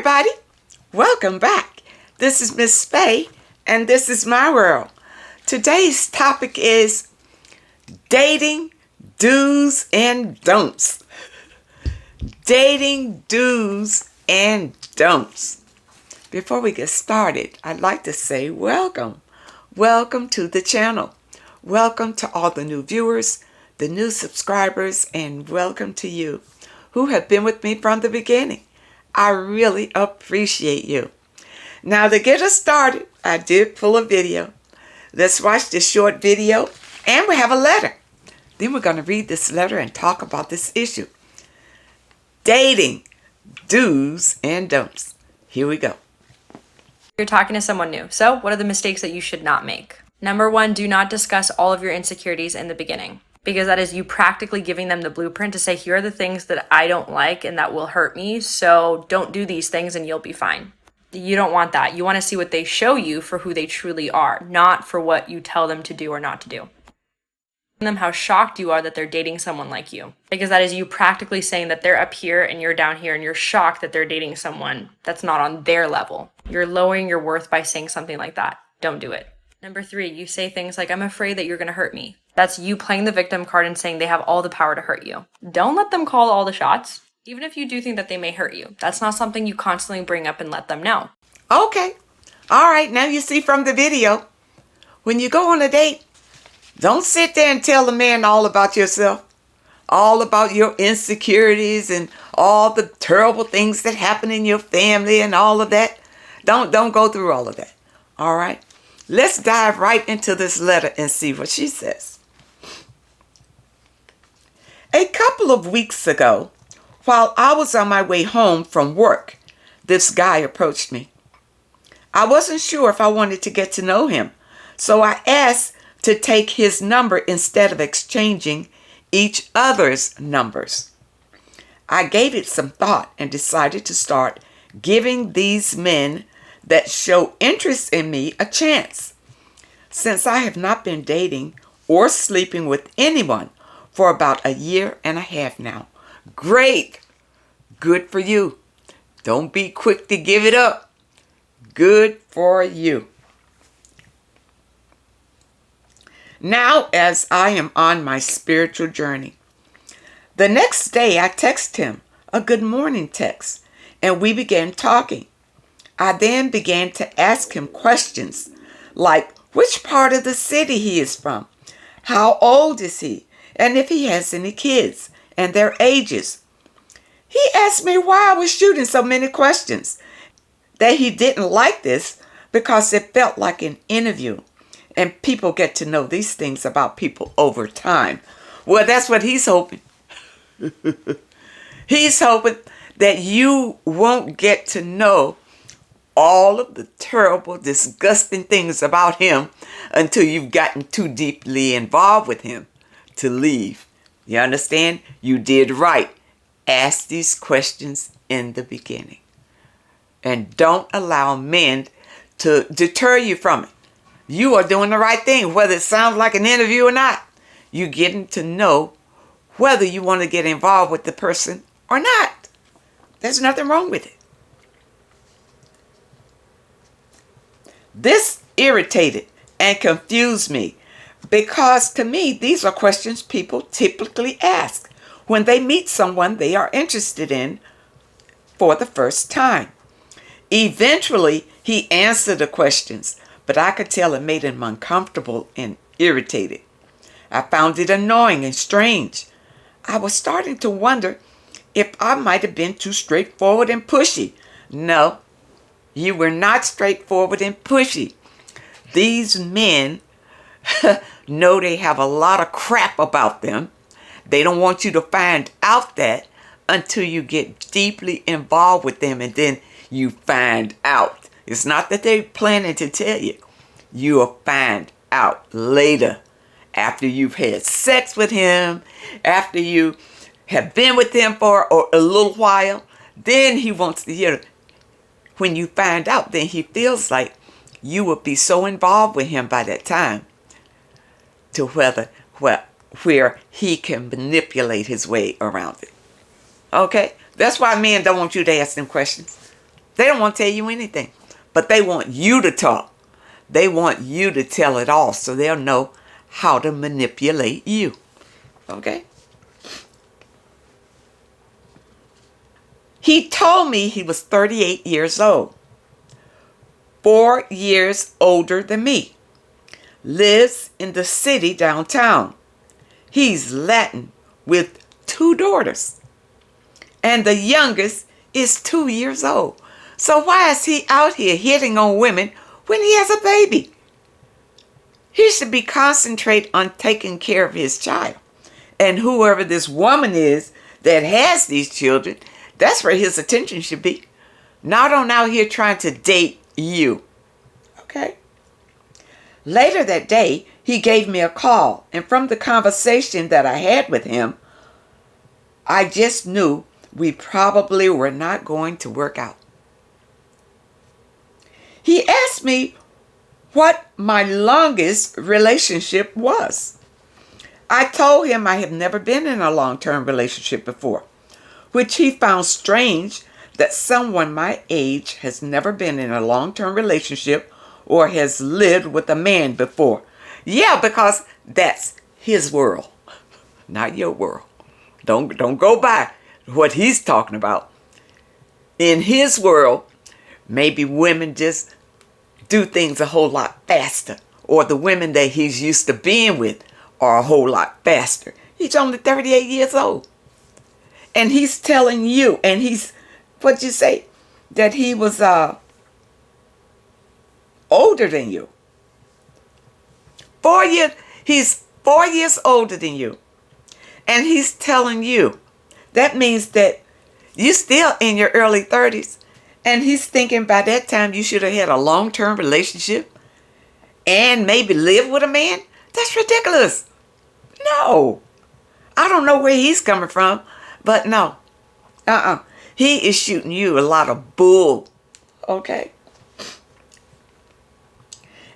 everybody. Welcome back. This is Miss Faye, and this is my world. Today's topic is dating do's and don'ts. Dating do's and don'ts. Before we get started, I'd like to say welcome. Welcome to the channel. Welcome to all the new viewers, the new subscribers, and welcome to you who have been with me from the beginning. I really appreciate you. Now, to get us started, I did pull a video. Let's watch this short video, and we have a letter. Then we're going to read this letter and talk about this issue. Dating do's and don'ts. Here we go. You're talking to someone new. So, what are the mistakes that you should not make? Number one, do not discuss all of your insecurities in the beginning, because that is you practically giving them the blueprint to say, here are the things that I don't like and that will hurt me, so don't do these things and you'll be fine. You don't want that. You want to see what they show you for who they truly are, not for what you tell them to do or not to do. Tell them how shocked you are that they're dating someone like you, because that is you practically saying that they're up here and you're down here and you're shocked that they're dating someone that's not on their level. You're lowering your worth by saying something like that. Don't do it. Number three, you say things like, I'm afraid that you're going to hurt me. That's you playing the victim card and saying they have all the power to hurt you. Don't let them call all the shots, even if you do think that they may hurt you. That's not something you constantly bring up and let them know. Okay. All right. Now you see from the video, when you go on a date, don't sit there and tell the man all about yourself, all about your insecurities and all the terrible things that happen in your family and all of that. Don't go through all of that. All right. Let's dive right into this letter and see what she says. A couple of weeks ago, while I was on my way home from work, this guy approached me. I wasn't sure if I wanted to get to know him, so I asked to take his number instead of exchanging each other's numbers. I gave it some thought and decided to start giving these men that show interest in me a chance. Since I have not been dating or sleeping with anyone for about a year and a half now. Great! Good for you. Don't be quick to give it up. Good for you. Now, as I am on my spiritual journey, the next day I text him a good morning text, and we began talking. I then began to ask him questions like which part of the city he is from, how old is he, and if he has any kids and their ages. He asked me why I was shooting so many questions, that he didn't like this because it felt like an interview, and people get to know these things about people over time. Well, that's what he's hoping. He's hoping that you won't get to know all of the terrible, disgusting things about him until you've gotten too deeply involved with him to leave. You understand? You did right. Ask these questions in the beginning. And don't allow men to deter you from it. You are doing the right thing, whether it sounds like an interview or not. You're getting to know whether you want to get involved with the person or not. There's nothing wrong with it. This irritated and confused me because to me, these are questions people typically ask when they meet someone they are interested in for the first time. Eventually, he answered the questions, but I could tell it made him uncomfortable and irritated. I found it annoying and strange. I was starting to wonder if I might have been too straightforward and pushy. No. You were not straightforward and pushy. These men know they have a lot of crap about them. They don't want you to find out that until you get deeply involved with them and then you find out. It's not that they're planning to tell you. You will find out later after you've had sex with him, after you have been with him for a little while. Then he wants to hear. When you find out, then he feels like you will be so involved with him by that time to where he can manipulate his way around it. Okay? That's why men don't want you to ask them questions. They don't want to tell you anything, but they want you to talk. They want you to tell it all so they'll know how to manipulate you. Okay? He told me he was 38 years old, 4 years older than me, lives in the city downtown. He's Latin with 2 daughters, and the youngest is 2 years old. So why is he out here hitting on women when he has a baby? He should be concentrating on taking care of his child. And whoever this woman is that has these children, that's where his attention should be. Not on out here trying to date you. Okay? Later that day, he gave me a call. And from the conversation that I had with him, I just knew we probably were not going to work out. He asked me what my longest relationship was. I told him I have never been in a long-term relationship before, which he found strange that someone my age has never been in a long-term relationship or has lived with a man before. Yeah, because that's his world, not your world. Don't go by what he's talking about. In his world, maybe women just do things a whole lot faster, or the women that he's used to being with are a whole lot faster. He's only 38 years old. And he's telling you, and he's, what'd you say? That he was older than you. 4 years, he's 4 years older than you. And he's telling you, that means that you're still in your early 30s. And he's thinking by that time you should have had a long-term relationship and maybe live with a man. That's ridiculous. No. I don't know where he's coming from, but no. He is shooting you a lot of bull. Okay?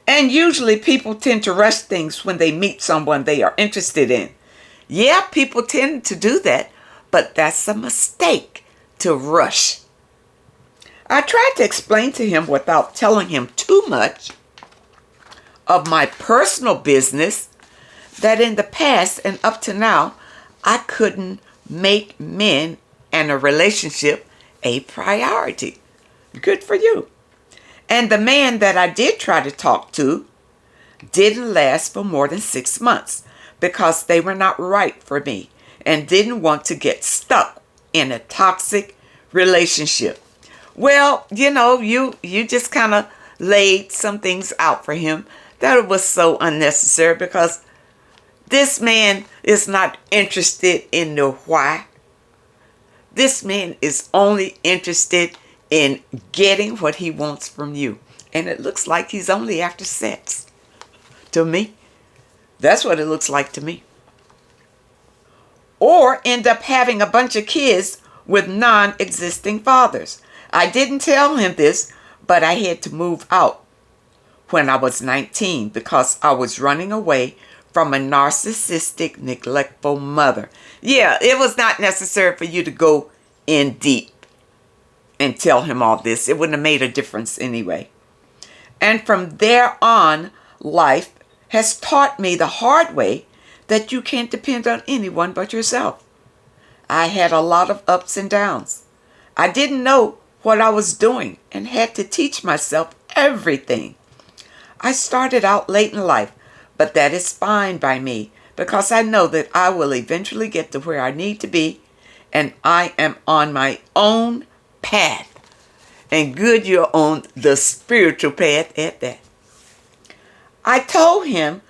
And usually people tend to rush things when they meet someone they are interested in. Yeah, people tend to do that, but that's a mistake to rush. I tried to explain to him without telling him too much of my personal business that in the past and up to now, I couldn't make men and a relationship a priority. Good for you. And the man that I did try to talk to didn't last for more than 6 months because they were not right for me and didn't want to get stuck in a toxic relationship. Well, you just kind of laid some things out for him that was so unnecessary because this man is not interested in the why. This man is only interested in getting what he wants from you. And it looks like he's only after sex. To me, that's what it looks like to me. Or end up having a bunch of kids with non-existing fathers. I didn't tell him this, but I had to move out when I was 19 because I was running away from a narcissistic, neglectful mother. Yeah, it was not necessary for you to go in deep and tell him all this. It wouldn't have made a difference anyway. And from there on, life has taught me the hard way that you can't depend on anyone but yourself. I had a lot of ups and downs. I didn't know what I was doing and had to teach myself everything. I started out late in life, but that is fine by me because I know that I will eventually get to where I need to be and I am on my own path. And good, you're on the spiritual path at that. I told him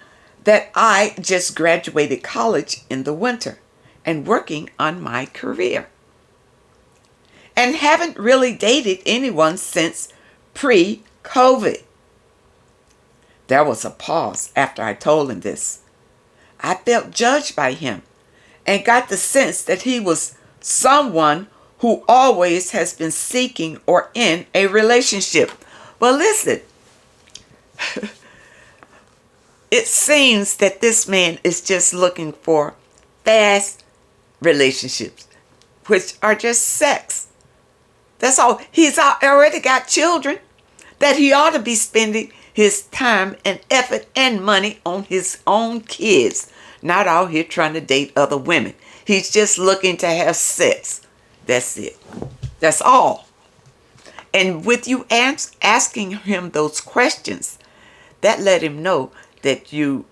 that I just graduated college in the winter and working on my career. And haven't really dated anyone since pre-COVID. There was a pause after I told him this. I felt judged by him and got the sense that he was someone who always has been seeking or in a relationship. Well, listen, it seems that this man is just looking for fast relationships, which are just sex. That's all. He's already got children that he ought to be spending his time and effort and money on his own kids, not out here trying to date other women. He's just looking to have sex. That's it. That's all. And with you asking him those questions, that let him know that you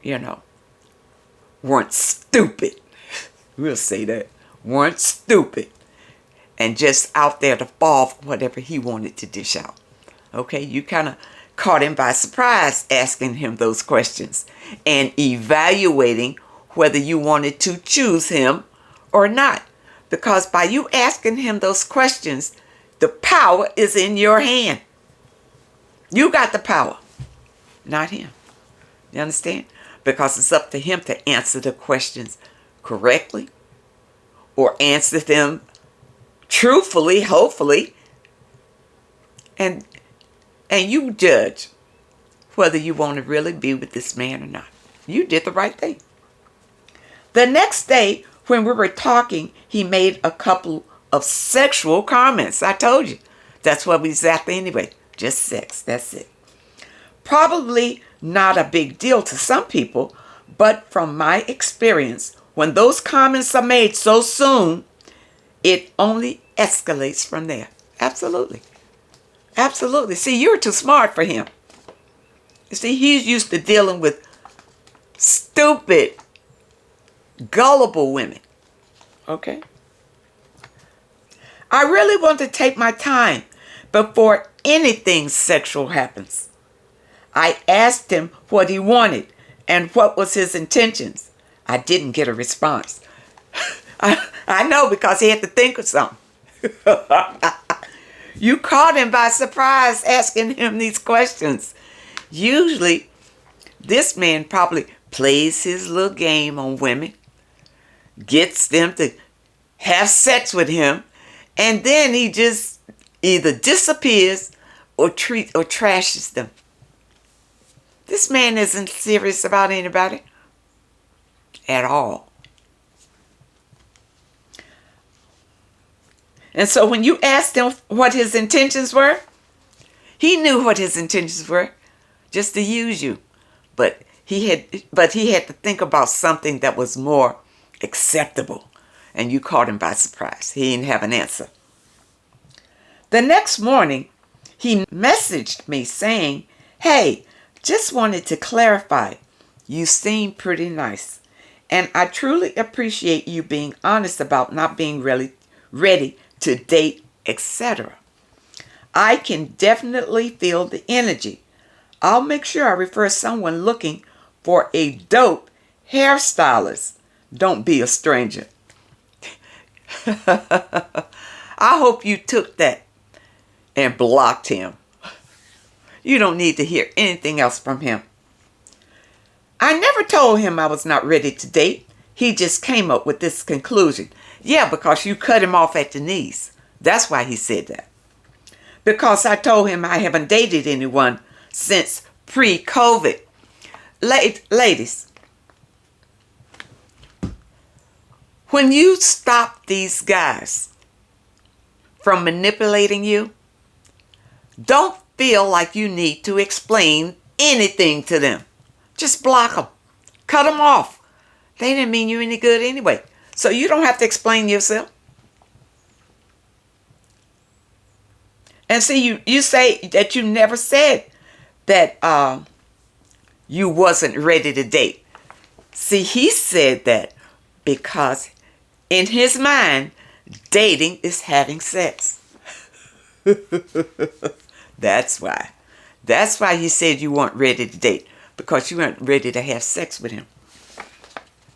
weren't stupid. We'll say that. Weren't stupid. And just out there to fall for whatever he wanted to dish out. Okay, you kind of caught him by surprise asking him those questions and evaluating whether you wanted to choose him or not. Because by you asking him those questions, the power is in your hand. You got the power, not him. You understand? Because it's up to him to answer the questions correctly or answer them truthfully, hopefully, and you judge whether you want to really be with this man or not. You did the right thing. The next day, when we were talking, he made a couple of sexual comments. I told you. That's what we was after anyway. Just sex. That's it. Probably not a big deal to some people, but from my experience, when those comments are made so soon, it only escalates from there. Absolutely. Absolutely. See, you're too smart for him. You see, he's used to dealing with stupid, gullible women. Okay? I really want to take my time before anything sexual happens. I asked him what he wanted and what was his intentions. I didn't get a response. I know, because he had to think of something. You caught him by surprise asking him these questions. Usually, this man probably plays his little game on women, gets them to have sex with him, and then he just either disappears or trashes them. This man isn't serious about anybody at all. And so when you asked him what his intentions were, he knew what his intentions were, just to use you. But he had to think about something that was more acceptable. And you caught him by surprise. He didn't have an answer. The next morning, he messaged me saying, "Hey, just wanted to clarify. You seem pretty nice. And I truly appreciate you being honest about not being really ready to date, etc. I can definitely feel the energy. I'll make sure I refer someone looking for a dope hairstylist. Don't be a stranger." I hope you took that and blocked him. You don't need to hear anything else from him. I never told him I was not ready to date. He just came up with this conclusion. Yeah, because you cut him off at the knees. That's why he said that. Because I told him I haven't dated anyone since pre-COVID. Ladies, when you stop these guys from manipulating you, don't feel like you need to explain anything to them. Just block them. Cut them off. They didn't mean you any good anyway. So you don't have to explain yourself. And see, you say that you never said that you wasn't ready to date. See, he said that because in his mind, dating is having sex. That's why. That's why he said you weren't ready to date. Because you weren't ready to have sex with him.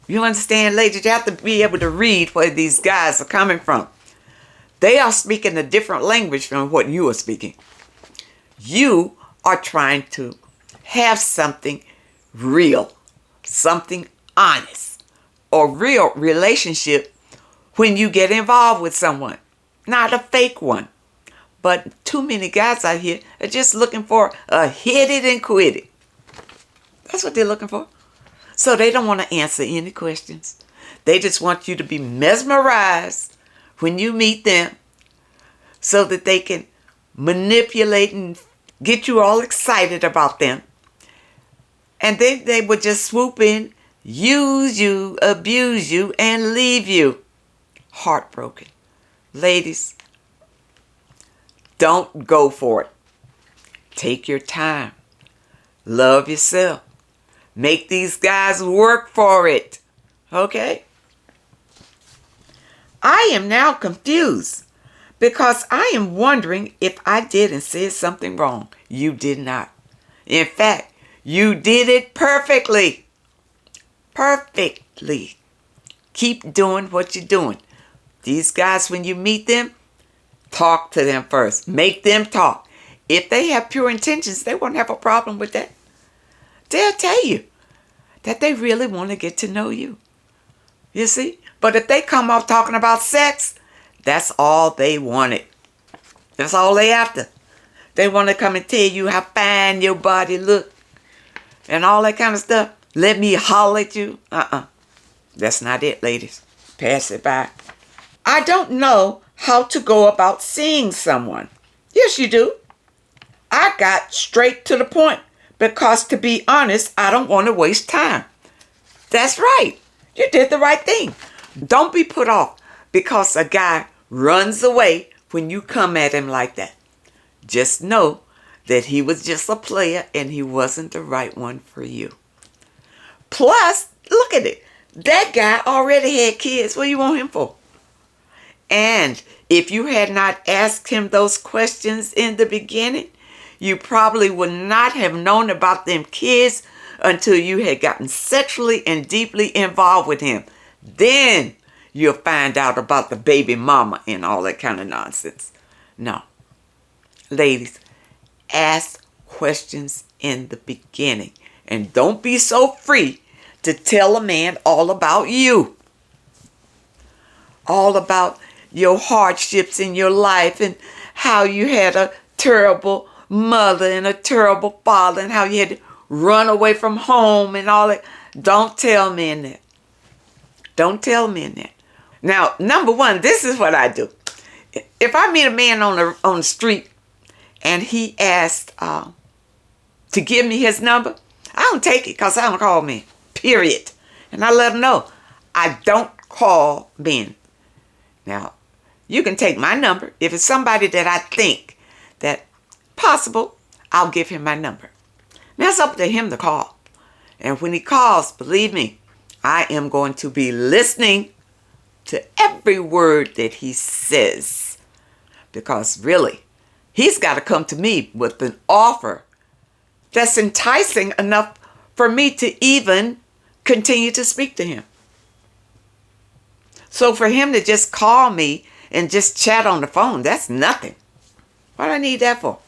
You understand, ladies? You have to be able to read where these guys are coming from. They are speaking a different language from what you are speaking. You are trying to have something real, something honest, or real relationship when you get involved with someone, not a fake one. But too many guys out here are just looking for a hit it and quit it. That's what they're looking for. So they don't want to answer any questions. They just want you to be mesmerized when you meet them, so that they can manipulate and get you all excited about them. And then they would just swoop in, use you, abuse you, and leave you heartbroken. Ladies, don't go for it. Take your time. Love yourself. Make these guys work for it. Okay? I am now confused because I am wondering if I did and said something wrong. You did not. In fact, you did it perfectly. Perfectly. Keep doing what you're doing. These guys, when you meet them, talk to them first. Make them talk. If they have pure intentions, they won't have a problem with that. They'll tell you that they really want to get to know you. You see? But if they come off talking about sex, that's all they wanted. That's all they after. They want to come and tell you how fine your body look and all that kind of stuff. Let me holler at you. That's not it, ladies. Pass it by. I don't know how to go about seeing someone. Yes, you do. I got straight to the point because, to be honest, I don't want to waste time. That's right. You did the right thing. Don't be put off because a guy runs away when you come at him like that. Just know that he was just a player and he wasn't the right one for you. Plus, look at it. That guy already had kids. What do you want him for? And if you had not asked him those questions in the beginning, you probably would not have known about them kids until you had gotten sexually and deeply involved with him. Then you'll find out about the baby mama and all that kind of nonsense. No. Ladies, ask questions in the beginning. And don't be so free to tell a man all about you. All about your hardships in your life and how you had a terrible mother and a terrible father and how you had to run away from home and all that. Don't tell men that. Don't tell men that. Now, number one, this is what I do. If I meet a man on the street and he asked to give me his number, I don't take it because I don't call men. Period. And I let him know I don't call men. Now, you can take my number. If it's somebody that I think that possible, I'll give him my number. Now it's up to him to call. And when he calls, believe me, I am going to be listening to every word that he says. Because really, he's got to come to me with an offer that's enticing enough for me to even continue to speak to him. So for him to just call me and just chat on the phone, that's nothing. What do I need that for?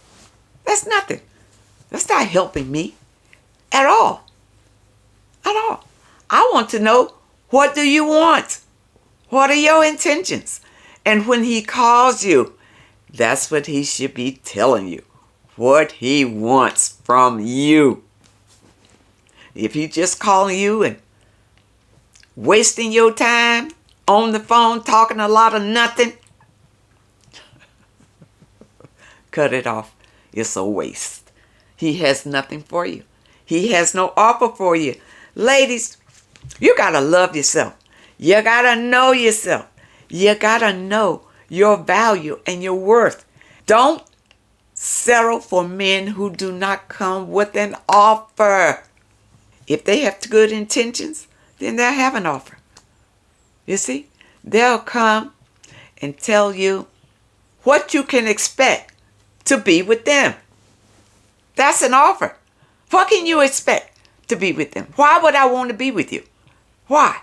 That's nothing. That's not helping me at all. At all. I want to know, what do you want? What are your intentions? And when he calls you, that's what he should be telling you. What he wants from you. If he just calling you and wasting your time on the phone talking a lot of nothing, cut it off. It's a waste. He has nothing for you. He has no offer for you. Ladies, you got to love yourself. You got to know yourself. You got to know your value and your worth. Don't settle for men who do not come with an offer. If they have good intentions, then they'll have an offer. You see, they'll come and tell you what you can expect to be with them. That's an offer. What can you expect to be with them? Why would I want to be with you? Why?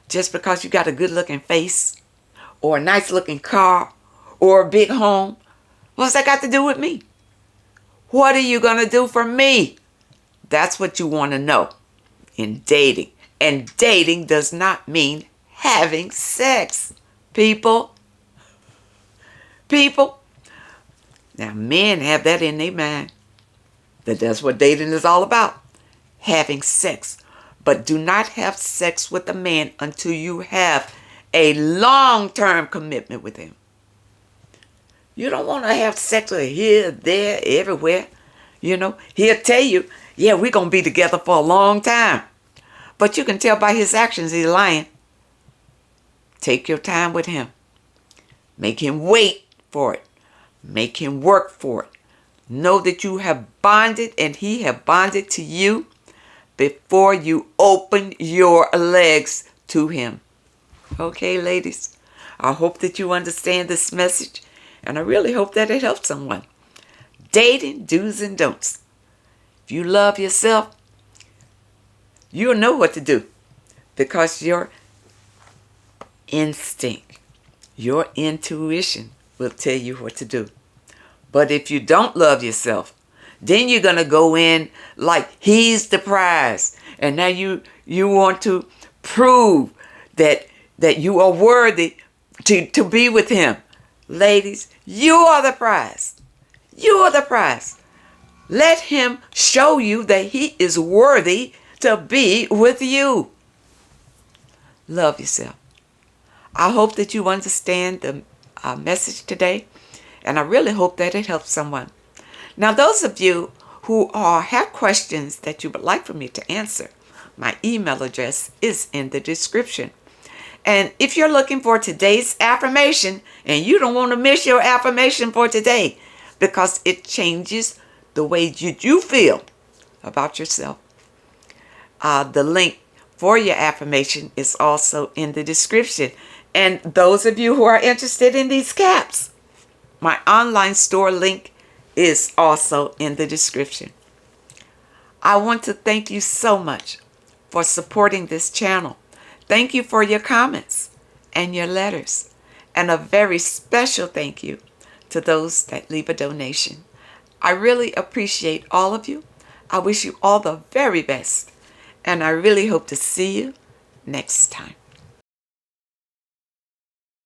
Just because you got a good looking face or a nice looking car or a big home? What's that got to do with me? What are you going to do for me? That's what you want to know in dating. And dating does not mean having sex, people. People. Now, men have that in their mind. That's what dating is all about. Having sex. But do not have sex with a man until you have a long-term commitment with him. You don't want to have sex with here, there, everywhere. You know, he'll tell you, yeah, we're going to be together for a long time. But you can tell by his actions he's lying. Take your time with him. Make him wait for it. Make him work for it. Know that you have bonded and he have bonded to you before you open your legs to him. Okay, ladies? I hope that you understand this message, and I really hope that it helps someone. Dating do's and don'ts. If you love yourself, you'll know what to do, because your instinct, your intuition will tell you what to do. But if you don't love yourself, then you're going to go in like he's the prize. And now you want to prove that you are worthy to be with him. Ladies, you are the prize. You are the prize. Let him show you that he is worthy to be with you. Love yourself. I hope that you understand the message today, and I really hope that it helps someone. Now, those of you who have questions that you would like for me to answer, my email address is in the description. And if you're looking for today's affirmation, and you don't want to miss your affirmation for today, because it changes the way you feel about yourself, the link for your affirmation is also in the description. And those of you who are interested in these caps, my online store link is also in the description. I want to thank you so much for supporting this channel. Thank you for your comments and your letters. And a very special thank you to those that leave a donation. I really appreciate all of you. I wish you all the very best. And I really hope to see you next time.